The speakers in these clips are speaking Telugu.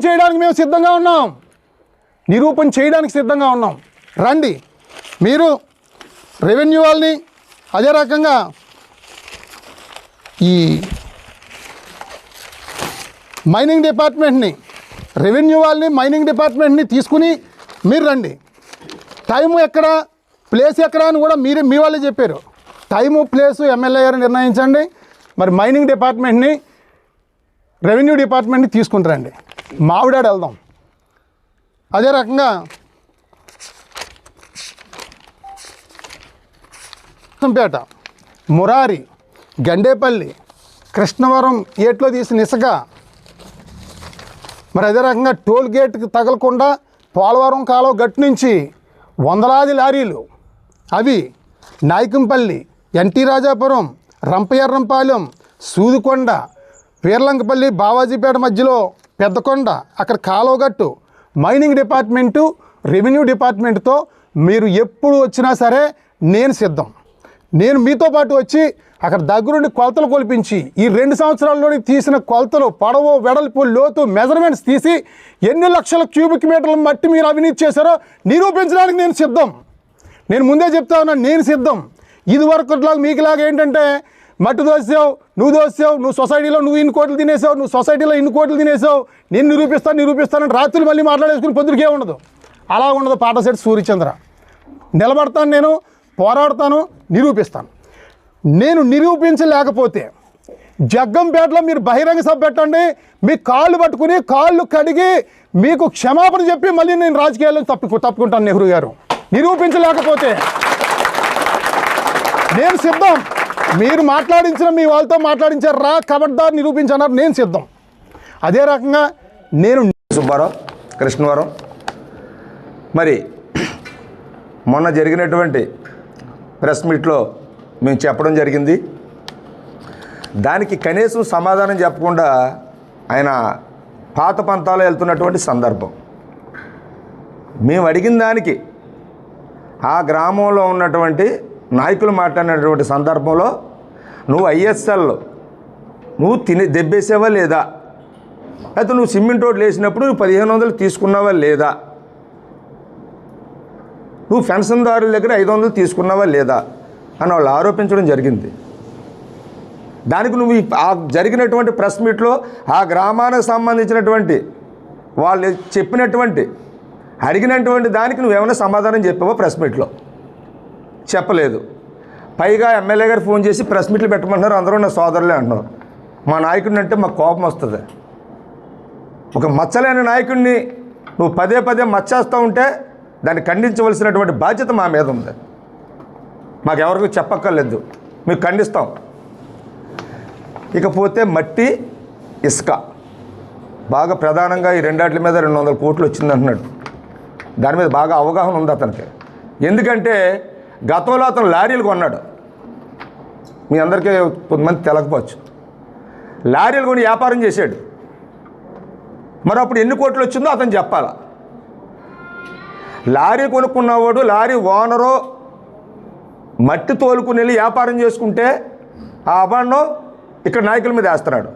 చేయడానికి మేము సిద్ధంగా ఉన్నాం, నిరూపణ చేయడానికి సిద్ధంగా ఉన్నాం. రండి. మీరు రెవెన్యూ వాళ్ళని, అదే రకంగా ఈ మైనింగ్ డిపార్ట్మెంట్ని, రెవెన్యూ వాళ్ళని, మైనింగ్ డిపార్ట్మెంట్ని తీసుకుని మీరు రండి. టైము ఎక్కడ, ప్లేస్ ఎక్కడ అని కూడా మీ వాళ్ళే చెప్పారు. టైము, ప్లేసు ఎమ్మెల్యే గారు నిర్ణయించండి. మరి మైనింగ్ డిపార్ట్మెంట్ని, రెవెన్యూ డిపార్ట్మెంట్ని తీసుకుంటారండి. మావిడాడు వెళ్దాం. అదే రకంగా పేట, మురారి, గండేపల్లి, కృష్ణవరం ఏట్లో తీసిన ఇసుక, మరి అదే రకంగా టోల్ గేట్కి తగలకుండా పోలవరం కాలువ గట్టు నుంచి వందలాది లారీలు, అవి నాయకంపల్లి, ఎన్టీ రాజాపురం, రంపయ్యర్రంపాలెం, సూదికొండ, వీర్లంకపల్లి, బావాజీపేట మధ్యలో పెద్దకొండ, అక్కడ కాలువగట్టు. మైనింగ్ డిపార్ట్మెంటు, రెవెన్యూ డిపార్ట్మెంట్తో మీరు ఎప్పుడు వచ్చినా సరే నేను సిద్ధం. నేను మీతో పాటు వచ్చి అక్కడ దగ్గరుండి కొలతలు కొలిపించి, ఈ 2 సంవత్సరాల్లోని తీసిన కొలతలు, పొడవు, వెడల్పు, లోతు మెజర్మెంట్స్ తీసి ఎన్ని లక్షల క్యూబిక్ మీటర్ల మట్టి మీరు అవినీతి చేశారో నిరూపించడానికి నేను సిద్ధం. నేను ముందే చెప్తా ఉన్నాను, నేను సిద్ధం. ఇది వరకులాగా మీకులాగా ఏంటంటే మట్టి దోసావు, నువ్వు సొసైటీలో ఇన్ని కోట్లు తినేసావు, నువ్వు సొసైటీలో ఇన్ని కోట్లు తినేసావు, నేను నిరూపిస్తానని రాత్రులు మళ్ళీ మాట్లాడేసుకుని పొద్దురికే ఉండదు. అలా ఉండదు. పాటశెట్టి సూర్యచంద్ర. నిలబడతాను, నేను పోరాడతాను, నిరూపిస్తాను. నేను నిరూపించలేకపోతే జగ్గంపేటలో మీరు బహిరంగ సభ పెట్టండి. మీ కాళ్ళు పట్టుకుని, కాళ్ళు కడిగి మీకు క్షమాపణ చెప్పి మళ్ళీ నేను రాజకీయాల్లో తప్పుకుంటాను. నెహ్రూ గారు, నిరూపించలేకపోతే నేను సిద్ధం. మీరు మాట్లాడించిన, మీ వాళ్ళతో మాట్లాడించారు, రా కబడ్దార్ నిరూపించన్నారు, నేను సిద్ధం. అదే రకంగా నేను సుబ్బారావు, కృష్ణవరం. మరి మొన్న జరిగినటువంటి ప్రెస్ మీట్లో మేము చెప్పడం జరిగింది. దానికి కనీసం సమాధానం చెప్పకుండా ఆయన పాత పంతాలో వెళ్తున్నటువంటి సందర్భం. మేము అడిగిన దానికి ఆ గ్రామంలో ఉన్నటువంటి నాయకులు మాట్లాడినటువంటి సందర్భంలో నువ్వు ఐఎస్ఎల్ నువ్వు దెబ్బేసావా లేదా, అయితే నువ్వు సిమెంట్ రోడ్లు వేసినప్పుడు నువ్వు 1500 తీసుకున్నావా లేదా, నువ్వు పెన్షన్దారుల దగ్గర 500 తీసుకున్నావా లేదా అని వాళ్ళు ఆరోపించడం జరిగింది. దానికి నువ్వు ఆ జరిగినటువంటి ప్రెస్ మీట్లో ఆ గ్రామానికి సంబంధించినటువంటి వాళ్ళు చెప్పినటువంటి అడిగినటువంటి దానికి నువ్వేమైనా సమాధానం చెప్పావో ప్రెస్ మీట్లో? చెప్పలేదు. పైగా ఎమ్మెల్యే గారు ఫోన్ చేసి ప్రెస్ మీట్లు పెట్టమంటున్నారు, అందరూ నా సోదరులే అంటున్నారు. మా నాయకుడిని అంటే మాకు కోపం వస్తుంది. ఒక మచ్చలేని నాయకుడిని నువ్వు పదే పదే మచ్చేస్తూ ఉంటే దాన్ని ఖండించవలసినటువంటి బాధ్యత మా మీద ఉంది. మాకెవరికి చెప్పక్కర్లేదు, మీకు ఖండిస్తాం. ఇకపోతే మట్టి, ఇసుక బాగా ప్రధానంగా ఈ రెండాట్ల మీద 200 కోట్లు వచ్చింది అంటున్నాడు. దాని మీద బాగా అవగాహన ఉంది అతనికి. ఎందుకంటే గతంలో అతను లారీలు కొన్నాడు. మీ అందరికీ కొంతమంది తెలకపోవచ్చు. లారీలు కొని వ్యాపారం చేశాడు. మరి అప్పుడు ఎన్ని కోట్లు వచ్చిందో అతను చెప్పాలా. లారీ కొనుక్కున్నవాడు, లారీ ఓనరు మట్టి తోలుకుని వెళ్ళి వ్యాపారం చేసుకుంటే ఆ అభాండం ఇక్కడ నాయకుల మీద వేస్తున్నాడు.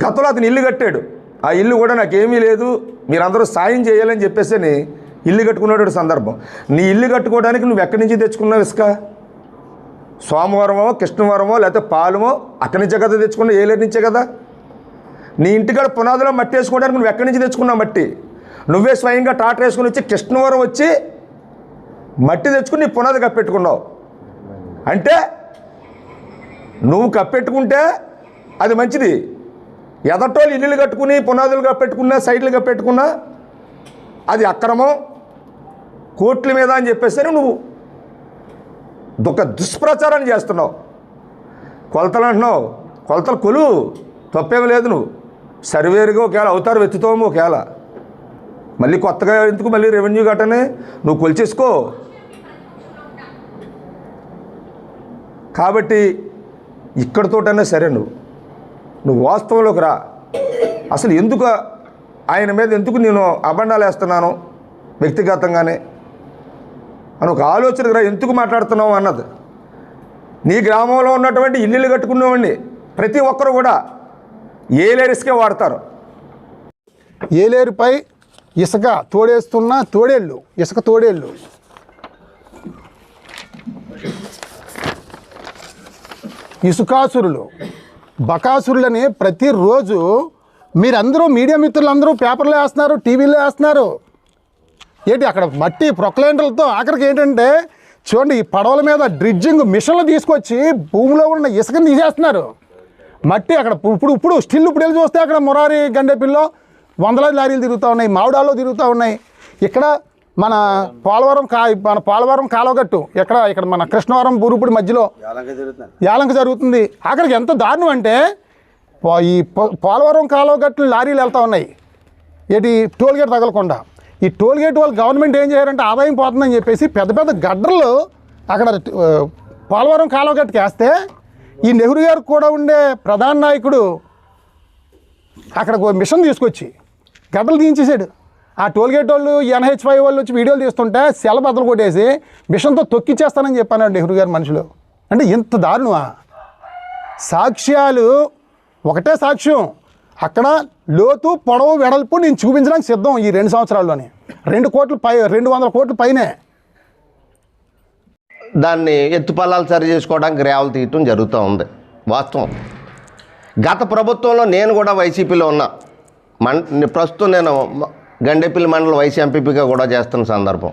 గతంలో అతను ఇల్లు కట్టాడు. ఆ ఇల్లు కూడా నాకేమీ లేదు, మీరందరూ సాయం చేయాలని చెప్పేసి అని ఇల్లు కట్టుకున్నటువంటి సందర్భం. నీ ఇల్లు కట్టుకోవడానికి నువ్వు ఎక్కడి నుంచి తెచ్చుకున్నావు ఇసుక? సోమవారమో, కృష్ణవరమో, లేకపోతే పాలమో అక్కడి నుంచే కదా తెచ్చుకున్నావు, ఏలేరు నుంచే కదా. నీ ఇంటికాడ పునాదిలో మట్టి వేసుకోవడానికి నువ్వు ఎక్కడి నుంచి తెచ్చుకున్నావు మట్టి? నువ్వే స్వయంగా టాటర్ వేసుకుని వచ్చి కృష్ణవరం వచ్చి మట్టి తెచ్చుకుని నీ పునాది కప్పెట్టుకున్నావు. అంటే నువ్వు కప్పెట్టుకుంటే అది మంచిది. ఎదటోళ్ళు ఇల్లులు కట్టుకుని పునాదులు కప్పెట్టుకున్నా, సైడ్లు కప్పెట్టుకున్నా అది అక్రమం, కోట్ల మీద అని చెప్పేసి నువ్వు ఒక దుష్ప్రచారాన్ని చేస్తున్నావు. కొలతలు అంటున్నావు, కొలతలు కొలు తప్పేమి లేదు. నువ్వు సర్వేరుగా ఒకవేళ అవుతారు, వెతుతాము ఒకవేళ మళ్ళీ కొత్తగా ఎందుకు మళ్ళీ రెవెన్యూ గట్టనే నువ్వు కొలిచేసుకో. కాబట్టి ఇక్కడితోటన్నా సరే నువ్వు వాస్తవంలోకి రా. అసలు ఎందుకు ఆయన మీద ఎందుకు నేను అబండాలు వేస్తున్నాను వ్యక్తిగతంగానే అని ఒక ఆలోచనకు రా. ఎందుకు మాట్లాడుతున్నావు అన్నది. నీ గ్రామంలో ఉన్నటువంటి ఇల్లులు కట్టుకునేవాడిని ప్రతి ఒక్కరు కూడా ఏలేరిస్కే వాడతారు. ఏలేరుపై ఇసుక తోడేస్తున్న తోడేళ్ళు, ఇసుక తోడేళ్ళు. ఇసుకాసురులు, బకాసురులని ప్రతిరోజు మీరందరూ మీడియా మిత్రులందరూ పేపర్లో వేస్తున్నారు, టీవీలో వేస్తున్నారు. ఏంటి అక్కడ మట్టి ప్రొక్లైనర్లతో ఆఖరికి ఏంటంటే చూడండి, ఈ పడవల మీద డ్రిడ్జింగ్ మిషన్లు తీసుకొచ్చి భూమిలో ఉన్న ఇసుకని తీసేస్తున్నారు. మట్టి అక్కడ ఇప్పుడు స్టిల్ ఇప్పుడు వెళ్ళి చూస్తే అక్కడ మురారి గండేపిల్లో వందలాది లారీలు తిరుగుతూ ఉన్నాయి, మామిడాల్లో తిరుగుతూ ఉన్నాయి. ఇక్కడ మన పోలవరం కాలువగట్టు ఇక్కడ మన కృష్ణవరం బూరుపుడి మధ్యలో యాలంక జరుగుతుంది. అక్కడికి ఎంత దారుణం అంటే ఈ పోలవరం కాలువగట్టు లారీలు వెళ్తూ ఉన్నాయి. ఏంటి టోల్గేట్ తగలకుండా. ఈ టోల్గేట్ వాళ్ళు గవర్నమెంట్ ఏం చేయారంటే ఆదాయం పోతుందని చెప్పేసి పెద్ద పెద్ద గడ్డలు అక్కడ పోలవరం కాలువగట్టుకి వేస్తే ఈ నెహ్రూ గారికి కూడా ఉండే ప్రధాన నాయకుడు అక్కడ మిషన్ తీసుకొచ్చి గడ్డలు తీయించేసాడు. ఆ టోల్గేట్ వాళ్ళు NH5 వాళ్ళు వచ్చి వీడియోలు తీస్తుంటే సెల బద్దలు కొట్టేసి మిషన్తో తొక్కిచ్చేస్తానని చెప్పాను నెహ్రూ గారి మనుషులు. అంటే ఇంత దారుణమా? సాక్ష్యాలు ఒకటే సాక్ష్యం, అక్కడ లోతు పొడవు వెడల్పు నేను చూపించడానికి సిద్ధం. ఈ 2 సంవత్సరాల్లోనే 200 కోట్ల పైనే. దాన్ని ఎత్తుపల్లాలు సరి చేసుకోవడానికి గ్రావెల్ తీయటం జరుగుతూ ఉంది. వాస్తవం. గత ప్రభుత్వంలో నేను కూడా వైసీపీలో ఉన్నా. ప్రస్తుతం నేను గండేపల్లి మండలం వైసీ ఎంపీపీగా కూడా చేస్తున్న సందర్భం.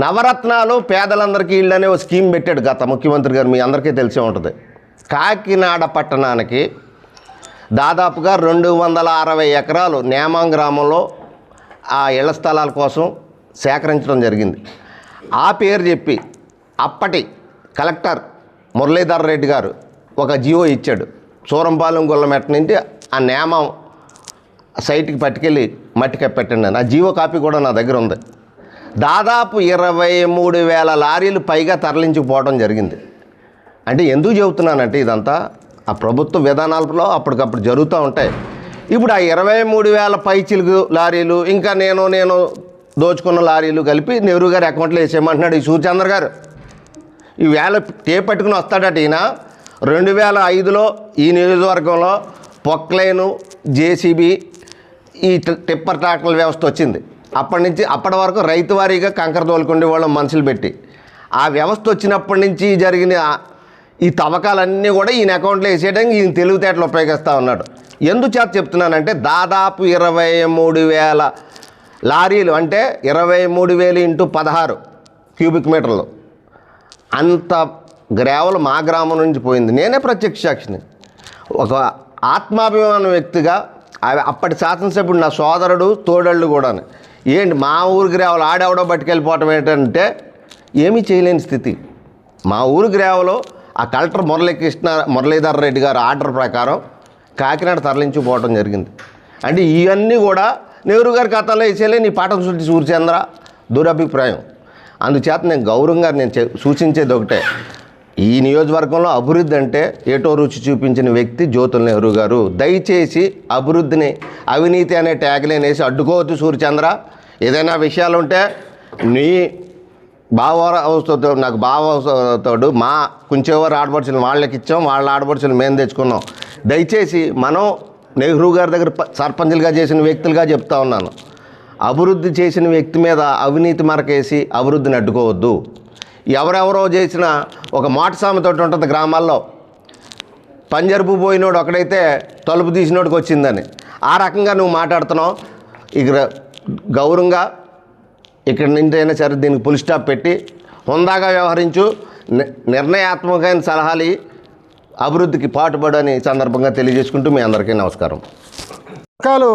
నవరత్నాలు పేదలందరికీ ఇళ్ళు అనే ఒక స్కీమ్ పెట్టాడు గత ముఖ్యమంత్రి గారు, మీ అందరికీ తెలిసే ఉంటుంది. కాకినాడ పట్టణానికి దాదాపుగా 260 ఎకరాలు నేమాం గ్రామంలో ఆ ఇళ్ల స్థలాల కోసం సేకరించడం జరిగింది. ఆ పేరు చెప్పి అప్పటి కలెక్టర్ మురళీధర్ రెడ్డి గారు ఒక జీవో ఇచ్చాడు. సూరంపాలెం గుల్లమెట్ట నుంచి ఆ నేమం సైట్కి పట్టుకెళ్ళి మట్టి కప్పెట్టండి అని. ఆ జీవో కాపీ కూడా నా దగ్గర ఉంది. దాదాపు 23,000 లారీలు పైగా తరలించుకుపోవడం జరిగింది. అంటే ఎందుకు చెబుతున్నానంటే ఇదంతా ఆ ప్రభుత్వ విధానాలలో అప్పటికప్పుడు జరుగుతూ ఉంటాయి. ఇప్పుడు ఆ 23,000 పైచిలుగు లారీలు ఇంకా నేను దోచుకున్న లారీలు కలిపి నెహ్రూ గారి అకౌంట్లో వేసేయమంటున్నాడు ఈ సూర్యచంద్ర గారు. ఈ వేళ పట్టుకుని వస్తాడట ఈయన. 2005లో ఈ నియోజకవర్గంలో పొక్లైను, జేసీబీ, ఈ టిప్పర్ ట్రాక్టర్ల వ్యవస్థ వచ్చింది. అప్పటి వరకు రైతు వారీగా కంకర తోలుకుండే వాళ్ళ మనుషులు పెట్టి ఆ వ్యవస్థ వచ్చినప్పటి నుంచి జరిగిన ఈ తవ్వకాలన్నీ కూడా ఈయన అకౌంట్లో వేసేయడానికి ఈయన తెలివితేటలు ఉపయోగిస్తూ ఉన్నాడు. ఎందుచేత చెప్తున్నానంటే దాదాపు 23,000 లారీలు అంటే 23,000 × 16 క్యూబిక్ మీటర్లు అంత గ్రావెల్ మా గ్రామం నుంచి పోయింది. నేనే ప్రత్యక్ష సాక్షిని. ఒక ఆత్మాభిమానం వ్యక్తిగా అప్పటి శాసనసభ్యుడు నా సోదరుడు తోడళ్ళు కూడా ఏంటి మా ఊరు గ్రావెల్ ఆడెవడో పట్టుకెళ్ళిపోవటం ఏంటంటే ఏమీ చేయలేని స్థితి. మా ఊరు గ్రావెలో ఆ కలెక్టర్ మురళీధర్ రెడ్డి గారు ఆర్డర్ ప్రకారం కాకినాడ తరలించిపోవడం జరిగింది. అంటే ఇవన్నీ కూడా నెహ్రూ గారి ఖాతాలో వేసేలే నీ పాఠం సుట్టి సూర్యచంద్ర దురభిప్రాయం. అందుచేత నేను గౌరవంగా సూచించేది ఒకటే, ఈ నియోజకవర్గంలో అభివృద్ధి అంటే ఏటో రుచి చూపించిన వ్యక్తి జ్యోతుల నెహ్రూ గారు. దయచేసి అభివృద్ధిని అవినీతి అనే ట్యాగ్లైన్ వేసి అడ్డుకోవద్దు సూర్యచంద్ర. ఏదైనా విషయాలు ఉంటే నీ నాకు బావతోడు మా కొంచెంవారు ఆడపడుచులు వాళ్ళకి ఇచ్చాం, వాళ్ళ ఆడపడుచులు మేము తెచ్చుకున్నాం. దయచేసి మనం నెహ్రూ గారి దగ్గర సర్పంచులుగా చేసిన వ్యక్తులుగా చెప్తా ఉన్నాను, అభివృద్ధి చేసిన వ్యక్తి మీద అవినీతి మరకేసి అభివృద్ధిని అడ్డుకోవద్దు. ఎవరెవరో చేసిన ఒక మాట సామెతోటి ఉంటుంది గ్రామాల్లో, పంజరుపు పోయినోడు ఒకడైతే తలుపు తీసినోడికి వచ్చిందని. ఆ రకంగా నువ్వు మాట్లాడుతున్నావు. ఇక గౌరవంగా ఇక్కడ నుంచి అయినా సరే దీనికి ఫుల్ స్టాప్ పెట్టి హుందాగా వ్యవహరించు, నిర్ణయాత్మకమైన సలహాలు అభివృద్ధికి పాటుపడని సందర్భంగా తెలియజేసుకుంటూ మీ అందరికీ నమస్కారం. పథకాలు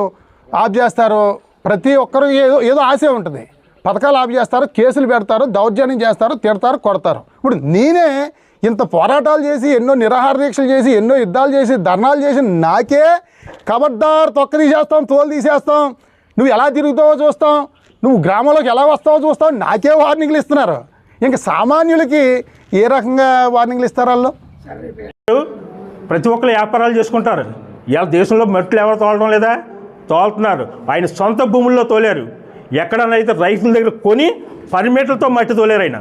ఆఫ్ చేస్తారు, ప్రతి ఒక్కరు ఏదో ఆశ ఉంటుంది. పథకాలు ఆఫ్ చేస్తారు, కేసులు పెడతారు, దౌర్జన్యం చేస్తారు, తిడతారు, కొడతారు. ఇప్పుడు నేనే ఇంత పోరాటాలు చేసి, ఎన్నో నిరాహార దీక్షలు చేసి, ఎన్నో యుద్ధాలు చేసి, ధర్నాలు చేసి నాకే కబడ్దారు తొక్క తీసేస్తాం, తోలు తీసేస్తాం, నువ్వు ఎలా తిరుగుతావో చూస్తాం, నువ్వు గ్రామంలోకి ఎలా వస్తావో చూస్తావు, నాకే వార్నింగ్లు ఇస్తున్నారు. ఇంకా సామాన్యులకి ఏ రకంగా వార్నింగ్లు ఇస్తారు? వాళ్ళు ప్రతి ఒక్కరు వ్యాపారాలు చేసుకుంటారు. ఇలా దేశంలో మట్లు ఎవరు తోలడం లేదా? తోలుతున్నారు. ఆయన సొంత భూముల్లో తోలారు. ఎక్కడనైతే రైతుల దగ్గర కొని పర్మిట్లతో మట్టి తోలేరు. ఆయన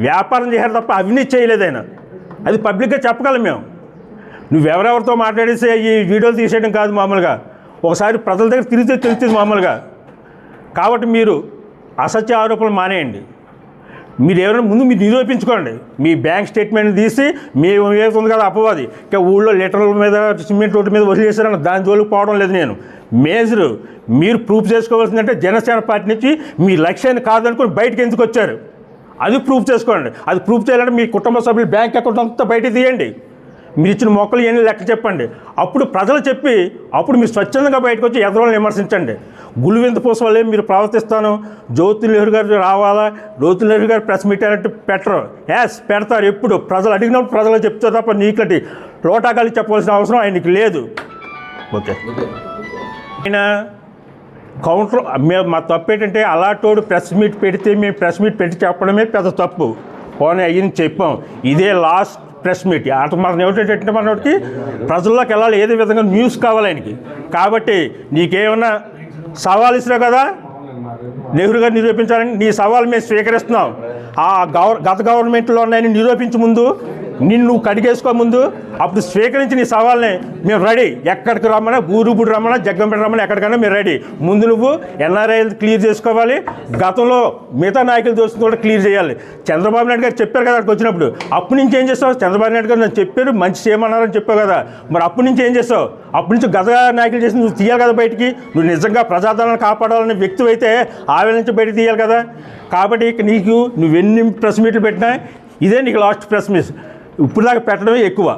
వ్యాపారం చేశారు తప్ప అవినీతి చేయలేదు. ఆయన అది పబ్లిక్గా చెప్పగలం మేము. నువ్వెవరెవరితో మాట్లాడేసి ఈ వీడియోలు తీసేయడం కాదు. మామూలుగా ఒకసారి ప్రజల దగ్గర తిరిగితే తెలుస్తుంది మామూలుగా. కాబట్టి మీరు అసత్య ఆరోపణలు మానేయండి. మీరు ఏమైనా ముందు మీరు నిరూపించుకోండి. మీ బ్యాంక్ స్టేట్మెంట్ తీసి మేము ఏముంది కదా అపవాది, ఇంకా ఊళ్ళో లీటర్ల మీద సిమెంట్ రోడ్డు మీద వదిలేసారని దాని జోలికి పోవడం లేదు నేను. మేజరు మీరు ప్రూఫ్ చేసుకోవాల్సిందంటే జనసేన పార్టీ నుంచి మీ లక్ష్యాన్ని కాదనుకుని బయటకు ఎందుకు వచ్చారు అది ప్రూఫ్ చేసుకోండి. అది ప్రూఫ్ చేయాలంటే మీ కుటుంబ సభ్యులు బ్యాంక్ అకౌంట్ అంతా బయట తీయండి. మీరు ఇచ్చిన మొక్కలు ఏమీ లెక్క చెప్పండి. అప్పుడు ప్రజలు చెప్పి అప్పుడు మీరు స్వచ్ఛందంగా బయటకు వచ్చి ఎదరోళ్ళని విమర్శించండి. గులువింద పూస వల్లే మీరు ప్రవర్తిస్తాను. జ్యోతి నెహ్రూ గారు రావాలా, జ్యోతి నెహ్రూ గారు ప్రెస్ మీట్ అంటే పెట్టరు. పెడతారు ఎప్పుడు ప్రజలు అడిగినప్పుడు ప్రజలు చెప్తారు తప్ప నీకటి లోటాకాలి చెప్పవలసిన అవసరం ఆయనకి లేదు. ఓకే, ఆయన కౌంటర్ మా తప్పు ఏంటంటే అలాంటోడు ప్రెస్ మీట్ పెడితే మేము ప్రెస్ మీట్ పెట్టి చెప్పడమే పెద్ద తప్పు. పోనీ అయ్యింది చెప్పాం, ఇదే లాస్ట్ ప్రెస్ మీట్. అటు మనం ఏమిటంటే మనకి ప్రజల్లోకి వెళ్ళాలి, ఏదో విధంగా న్యూస్ కావాలి ఆయనకి. కాబట్టి నీకేమన్నా సవాల్ ఇచ్చినావు కదా నెహ్రూ గారు నిరూపించాలని, నీ సవాల్ మేము స్వీకరిస్తున్నాం. ఆ గత గవర్నమెంట్లో ఉన్నాయని నిరూపించే ముందు నిన్ను కడిగేసుకో ముందు, అప్పుడు స్వీకరించి నీ సవాల్ని మేము రెడీ. ఎక్కడికి రమ్మన్నా ఊరుబుడు రమ్మన్నా జగ్గంపేట రమ్మన్నా ఎక్కడికైనా మేము రెడీ. ముందు నువ్వు ఎన్ఆర్ఐలు క్లియర్ చేసుకోవాలి, గతంలో మిగతా నాయకులు దోస్తుంది కూడా క్లియర్ చేయాలి. చంద్రబాబు నాయుడు గారు చెప్పారు కదా అక్కడికి వచ్చినప్పుడు, అప్పటి నుంచి ఏం చేస్తావు? చంద్రబాబు నాయుడు గారు నన్ను చెప్పారు మంచి చేయమన్నారని చెప్పావు కదా, మరి అప్పటి నుంచి ఏం చేస్తావు? అప్పటి నుంచి గత నాయకులు చేసి నువ్వు తీయాలి కదా బయటికి. నువ్వు నిజంగా ప్రజాదరణ కాపాడాలనే వ్యక్తి అయితే ఆవేళ నుంచి బయటకు తీయాలి కదా. కాబట్టి నీకు నువ్వెన్ని ప్రెస్ మీట్లు పెట్టినా ఇదే నీకు లాస్ట్ ప్రెస్ మీట్. ఇప్పుడు దాకా పెట్టడమే ఎక్కువ.